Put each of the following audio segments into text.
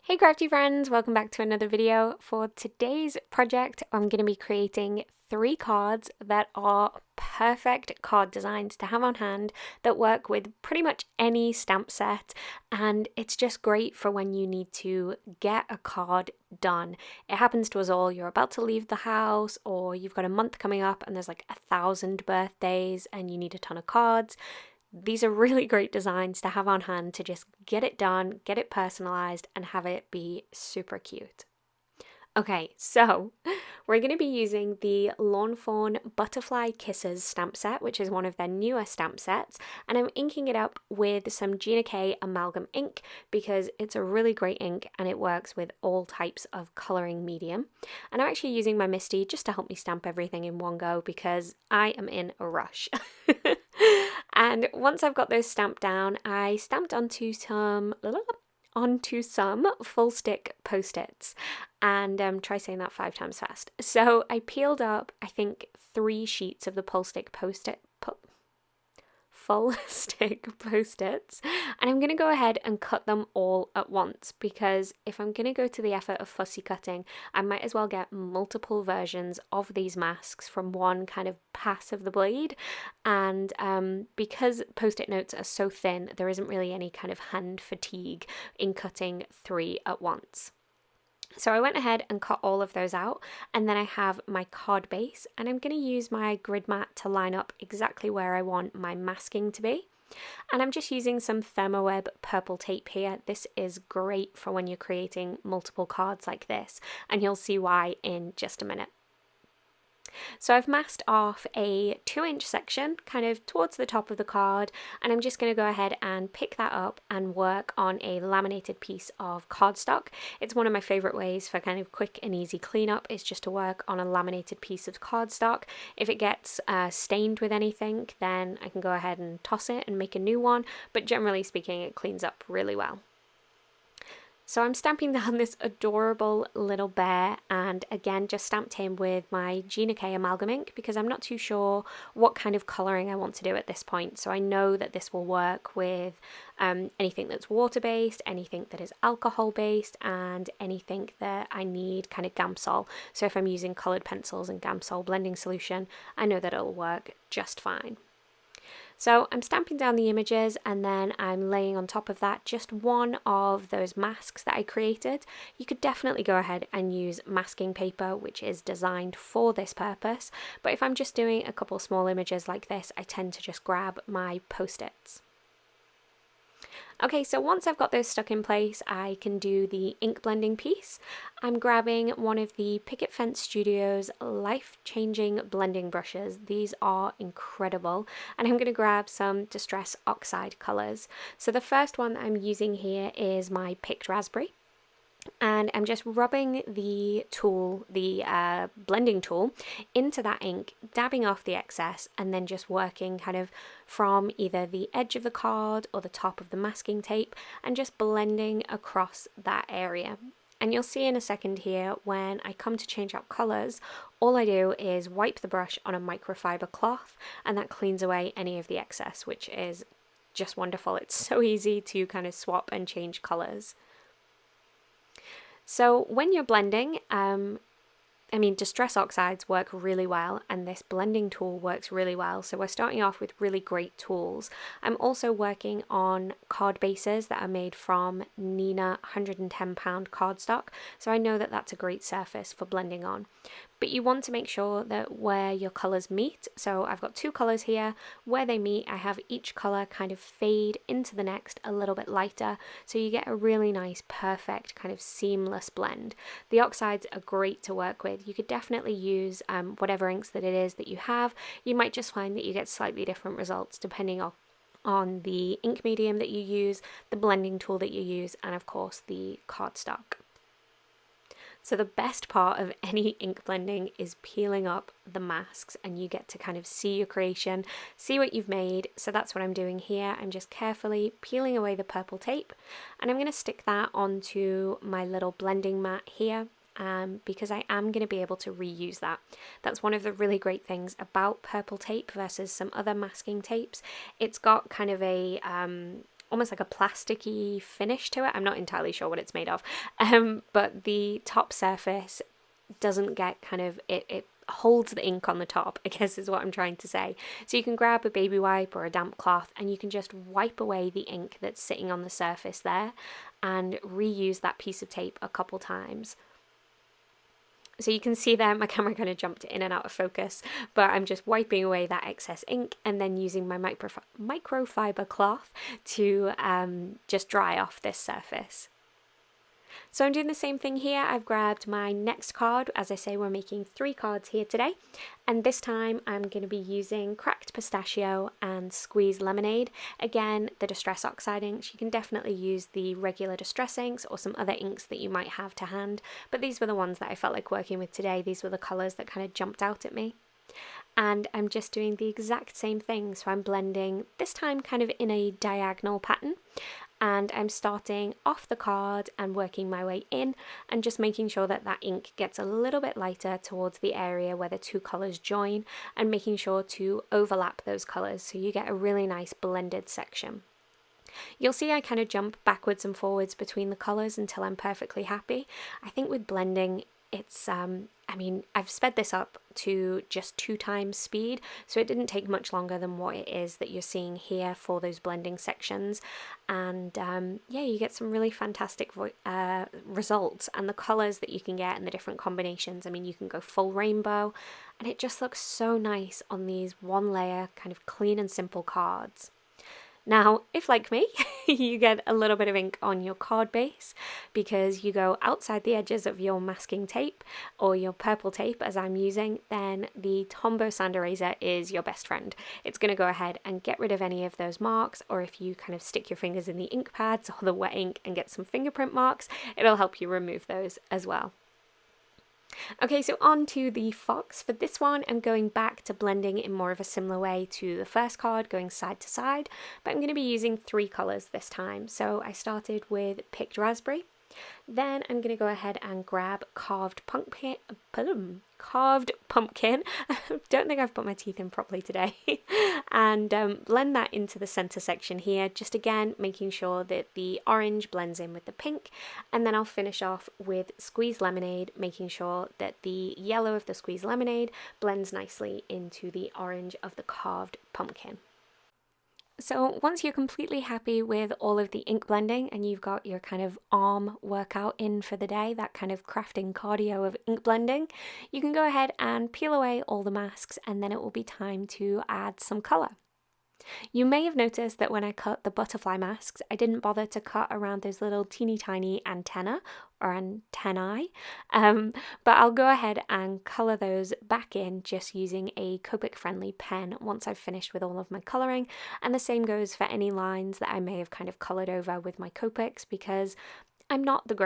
Hey crafty friends, welcome back to another video. For today's project, I'm going to be creating 3 cards that are perfect card designs to have on hand that work with pretty much any stamp set, and it's just great for when you need to get a card done. It happens to us all. You're about to leave the house, or you've got a month coming up and there's like 1,000 birthdays and you need a ton of cards. These are really great designs to have on hand to just get it done, get it personalized, and have it be super cute. Okay, so we're going to be using the Lawn Fawn Butterfly Kisses stamp set, which is one of their newer stamp sets, and I'm inking it up with some Gina K amalgam ink because it's a really great ink and it works with all types of colouring medium. And I'm actually using my Misty just to help me stamp everything in one go because I am in a rush. And once I've got those stamped down, I stamped onto some full stick post-its, and try saying that 5 times fast. So I peeled up, I think, 3 sheets of the full stick post-its, and I'm going to go ahead and cut them all at once because if I'm going to go to the effort of fussy cutting, I might as well get multiple versions of these masks from one kind of pass of the blade. And because post-it notes are so thin, there isn't really any kind of hand fatigue in cutting 3 at once. So I went ahead and cut all of those out, and then I have my card base, and I'm going to use my grid mat to line up exactly where I want my masking to be. And I'm just using some Thermoweb purple tape here. This is great for when you're creating multiple cards like this, and you'll see why in just a minute. So I've masked off a 2-inch section kind of towards the top of the card, and I'm just going to go ahead and pick that up and work on a laminated piece of cardstock. It's one of my favourite ways for kind of quick and easy cleanup is just to work on a laminated piece of cardstock. If it gets stained with anything, then I can go ahead and toss it and make a new one, but generally speaking it cleans up really well. So I'm stamping down this adorable little bear, and again just stamped him with my Gina K amalgam ink because I'm not too sure what kind of colouring I want to do at this point. So I know that this will work with anything that's water based, anything that is alcohol based, and anything that I need kind of Gamsol. So if I'm using coloured pencils and Gamsol blending solution, I know that it'll work just fine. So I'm stamping down the images, and then I'm laying on top of that just one of those masks that I created. You could definitely go ahead and use masking paper, which is designed for this purpose, but if I'm just doing a couple small images like this, I tend to just grab my post-its. Okay, so once I've got those stuck in place, I can do the ink blending piece. I'm grabbing one of the Picket Fence Studios life-changing blending brushes. These are incredible, and I'm going to grab some Distress Oxide colours. So the first one that I'm using here is my Picked Raspberry, and I'm just rubbing the tool, the blending tool, into that ink, dabbing off the excess, and then just working kind of from either the edge of the card or the top of the masking tape and just blending across that area. And you'll see in a second here when I come to change out colours, all I do is wipe the brush on a microfiber cloth, and that cleans away any of the excess, which is just wonderful. It's so easy to kind of swap and change colours. So when you're blending, Distress Oxides work really well, and this blending tool works really well. So we're starting off with really great tools. I'm also working on card bases that are made from Neenah 110-pound cardstock. So I know that that's a great surface for blending on. But you want to make sure that where your colours meet, so I've got 2 colours here, where they meet I have each colour kind of fade into the next a little bit lighter, so you get a really nice perfect kind of seamless blend. The oxides are great to work with. You could definitely use whatever inks that it is that you have. You might just find that you get slightly different results depending on the ink medium that you use, the blending tool that you use, and of course the cardstock. So the best part of any ink blending is peeling up the masks, and you get to kind of see your creation, see what you've made. So that's what I'm doing here. I'm just carefully peeling away the purple tape, and I'm going to stick that onto my little blending mat here. Because I am going to be able to reuse that. That's one of the really great things about purple tape versus some other masking tapes. It's got kind of a almost like a plasticky finish to it. I'm not entirely sure what it's made of, but the top surface doesn't get kind of, it holds the ink on the top, I guess is what I'm trying to say. So you can grab a baby wipe or a damp cloth and you can just wipe away the ink that's sitting on the surface there and reuse that piece of tape a couple times. So you can see there my camera kind of jumped in and out of focus, but I'm just wiping away that excess ink and then using my microfiber cloth to just dry off this surface. So I'm doing the same thing here. I've grabbed my next card. As I say, we're making 3 cards here today. And this time I'm going to be using Cracked Pistachio and Squeeze Lemonade. Again, the Distress Oxide inks. You can definitely use the regular Distress inks or some other inks that you might have to hand. But these were the ones that I felt like working with today. These were the colours that kind of jumped out at me. And I'm just doing the exact same thing. So I'm blending, this time kind of in a diagonal pattern. And I'm starting off the card and working my way in and just making sure that that ink gets a little bit lighter towards the area where the 2 colours join and making sure to overlap those colours so you get a really nice blended section. You'll see I kind of jump backwards and forwards between the colours until I'm perfectly happy. I think with blending, it's, I mean, I've sped this up to just 2 times speed, so it didn't take much longer than what it is that you're seeing here for those blending sections. And yeah, you get some really fantastic results, and the colours that you can get and the different combinations. I mean, you can go full rainbow, and it just looks so nice on these 1 layer kind of clean and simple cards. Now, if like me, you get a little bit of ink on your card base because you go outside the edges of your masking tape or your purple tape as I'm using, then the Tombow Sand Eraser is your best friend. It's going to go ahead and get rid of any of those marks, or if you kind of stick your fingers in the ink pads or the wet ink and get some fingerprint marks, it'll help you remove those as well. Okay, so on to the fox. For this one, I'm going back to blending in more of a similar way to the first card, going side to side, but I'm going to be using 3 colours this time. So I started with Picked Raspberry. Then I'm going to go ahead and grab Carved Pumpkin. Don't think I've put my teeth in properly today. And blend that into the center section here, just again making sure that the orange blends in with the pink. And then I'll finish off with Squeeze Lemonade, making sure that the yellow of the Squeeze Lemonade blends nicely into the orange of the Carved Pumpkin. So once you're completely happy with all of the ink blending and you've got your kind of arm workout in for the day, that kind of crafting cardio of ink blending, you can go ahead and peel away all the masks, and then it will be time to add some colour. You may have noticed that when I cut the butterfly masks, I didn't bother to cut around those little teeny tiny antennae, but I'll go ahead and colour those back in just using a Copic friendly pen once I've finished with all of my colouring, and the same goes for any lines that I may have kind of coloured over with my Copics, because I'm not the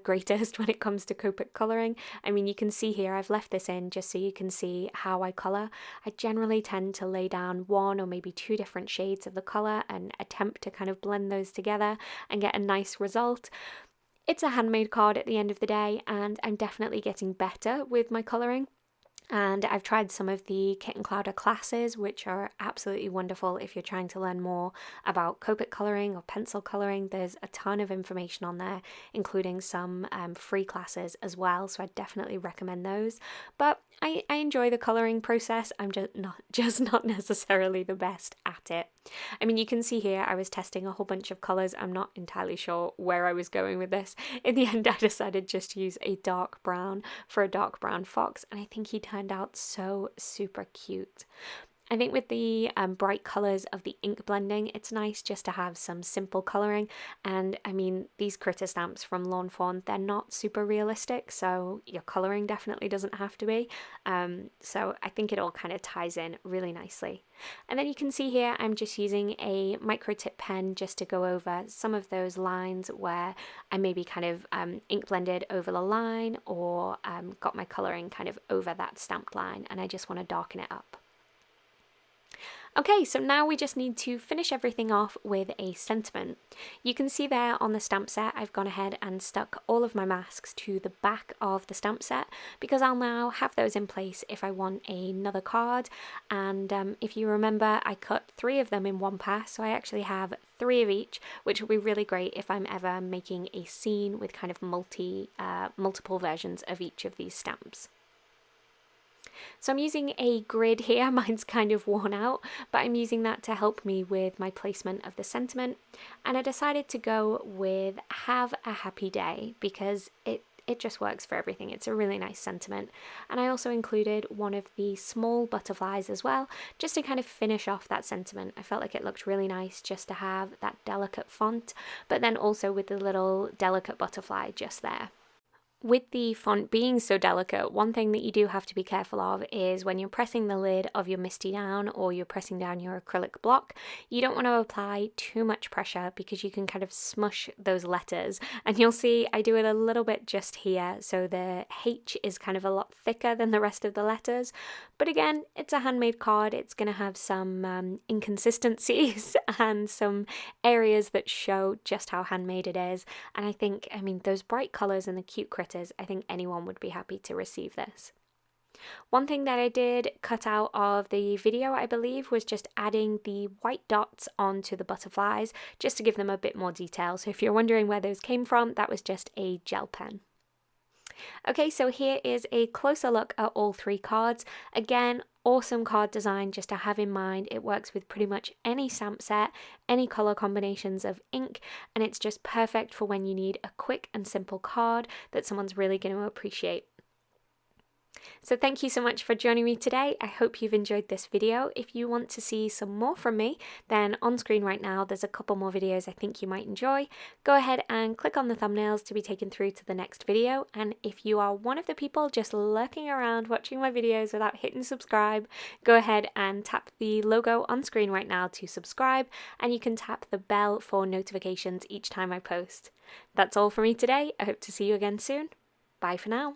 greatest when it comes to Copic colouring. I mean, you can see here, I've left this in just so you can see how I colour. I generally tend to lay down 1 or maybe 2 different shades of the colour and attempt to kind of blend those together and get a nice result. It's a handmade card at the end of the day, and I'm definitely getting better with my colouring. And I've tried some of the Kit and Clowder classes, which are absolutely wonderful if you're trying to learn more about Copic colouring or pencil colouring. There's a ton of information on there, including some free classes as well, so I definitely recommend those. But I enjoy the colouring process. I'm just not necessarily the best at it. I mean, you can see here I was testing a whole bunch of colours. I'm not entirely sure where I was going with this. In the end, I decided just to use a dark brown for a dark brown fox, and I think he turned out so super cute. I think with the bright colours of the ink blending, it's nice just to have some simple colouring. And I mean, these critter stamps from Lawn Fawn, they're not super realistic, so your colouring definitely doesn't have to be. So I think it all kind of ties in really nicely. And then you can see here, I'm just using a micro tip pen just to go over some of those lines where I maybe kind of ink blended over the line, or got my colouring kind of over that stamped line, and I just want to darken it up. Okay, so now we just need to finish everything off with a sentiment. You can see there on the stamp set, I've gone ahead and stuck all of my masks to the back of the stamp set, because I'll now have those in place if I want another card. And if you remember, I cut 3 of them in one pass, so I actually have 3 of each, which will be really great if I'm ever making a scene with kind of multiple versions of each of these stamps. So I'm using a grid here, mine's kind of worn out, but I'm using that to help me with my placement of the sentiment. And I decided to go with "Have a Happy Day" because it just works for everything. It's a really nice sentiment. And I also included one of the small butterflies as well, just to kind of finish off that sentiment. I felt like it looked really nice just to have that delicate font, but then also with the little delicate butterfly just there. With the font being so delicate, one thing that you do have to be careful of is when you're pressing the lid of your MISTI down or you're pressing down your acrylic block, you don't want to apply too much pressure because you can kind of smush those letters. And you'll see I do it a little bit just here, so the H is kind of a lot thicker than the rest of the letters. But again, it's a handmade card. It's going to have some inconsistencies and some areas that show just how handmade it is. And I mean, those bright colours and the cute critters, I think anyone would be happy to receive this. One thing that I did cut out of the video, I believe, was just adding the white dots onto the butterflies, just to give them a bit more detail. So if you're wondering where those came from, that was just a gel pen. Okay, so here is a closer look at all 3 cards. Again, awesome card design just to have in mind. It works with pretty much any stamp set, any color combinations of ink, and it's just perfect for when you need a quick and simple card that someone's really going to appreciate. So thank you so much for joining me today. I hope you've enjoyed this video. If you want to see some more from me, then on screen right now there's a couple more videos I think you might enjoy. Go ahead and click on the thumbnails to be taken through to the next video. And if you are one of the people just lurking around watching my videos without hitting subscribe, go ahead and tap the logo on screen right now to subscribe, and you can tap the bell for notifications each time I post. That's all for me today. I hope to see you again soon. Bye for now.